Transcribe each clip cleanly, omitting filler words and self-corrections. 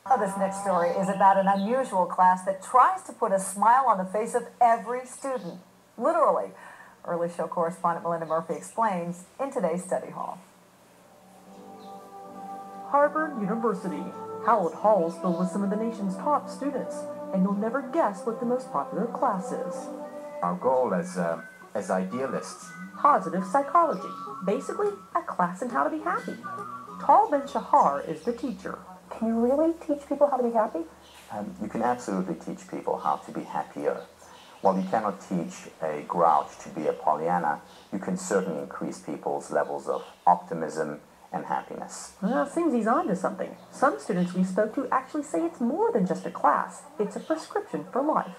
Oh, this next story is about an unusual class that tries to put a smile on the face of every student. Literally. Early show correspondent Melinda Murphy explains in today's study hall. Harvard University. Hallowed halls filled with some of the nation's top students, and you'll never guess what the most popular class is. Our goal as idealists. Positive psychology. Basically, a class in how to be happy. Tal Ben-Shahar is the teacher. Can you really teach people how to be happy? You can absolutely teach people how to be happier. While you cannot teach a grouch to be a Pollyanna, you can certainly increase people's levels of optimism and happiness. Well, seems he's on to something. Some students we spoke to actually say it's more than just a class. It's a prescription for life.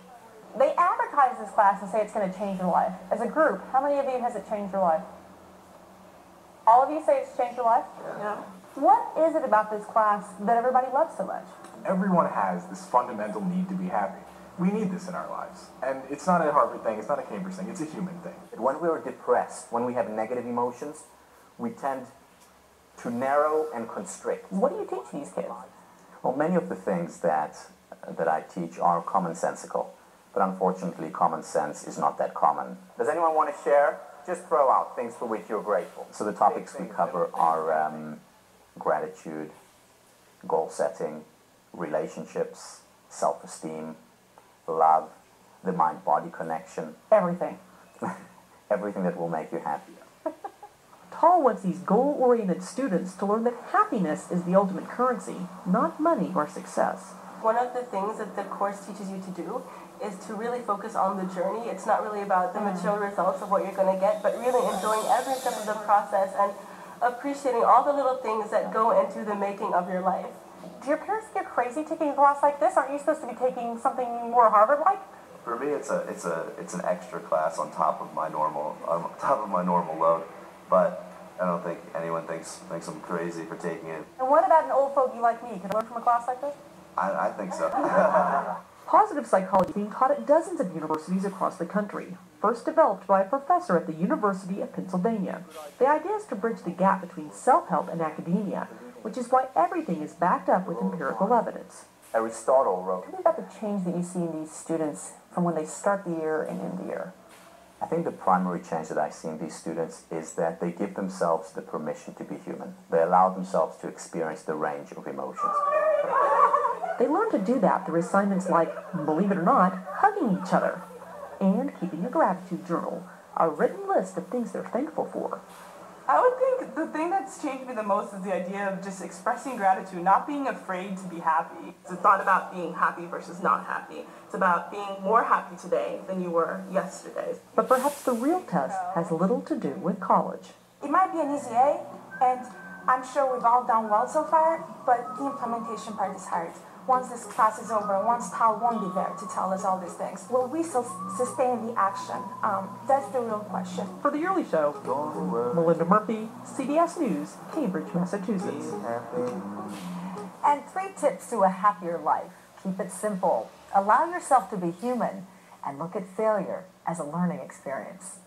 They advertise this class and say it's going to change your life. As a group, how many of you has it changed your life? All of you say it's changed your life? Yeah. What is it about this class that everybody loves so much? Everyone has this fundamental need to be happy. We need this in our lives. And it's not a Harvard thing, it's not a Cambridge thing, it's a human thing. When we are depressed, when we have negative emotions, we tend to narrow and constrict. What do you teach these kids? Well, many of the things that I teach are commonsensical, but unfortunately common sense is not that common. Does anyone want to share? Just throw out things for which you're grateful. So the topics we cover are gratitude, goal setting, relationships, self-esteem, love, the mind-body connection. Everything. Everything that will make you happy. Tal wants these goal-oriented students to learn that happiness is the ultimate currency, not money or success. One of the things that the course teaches you to do is to really focus on the journey. It's not really about the material results of what you're going to get, but really enjoying every step of the process and appreciating all the little things that go into the making of your life. Do your parents get crazy taking a class like this? Aren't you supposed to be taking something more Harvard-like? For me, it's an extra class on top of my normal load, but I don't think anyone thinks I'm crazy for taking it. And what about an old fogey like me? Can I learn from a class like this? I think so. Positive psychology is being taught at dozens of universities across the country, first developed by a professor at the University of Pennsylvania. The idea is to bridge the gap between self-help and academia, which is why everything is backed up with empirical evidence. Aristotle wrote, Tell me about the change that you see in these students from when they start the year and end the year. I think the primary change that I see in these students is that they give themselves the permission to be human. They allow themselves to experience the range of emotions. They learn to do that through assignments like, believe it or not, hugging each other, and keeping a gratitude journal, a written list of things they're thankful for. I would think the thing that's changed me the most is the idea of just expressing gratitude, not being afraid to be happy. It's not about being happy versus not happy. It's about being more happy today than you were yesterday. But perhaps the real test has little to do with college. It might be an easy A, and I'm sure we've all done well so far, but the implementation part is hard. Once this class is over, once Tal won't be there to tell us all these things, will we still sustain the action? That's the real question. For The Early Show, Melinda Murphy, CBS News, Cambridge, Massachusetts. And 3 tips to a happier life. Keep it simple. Allow yourself to be human and look at failure as a learning experience.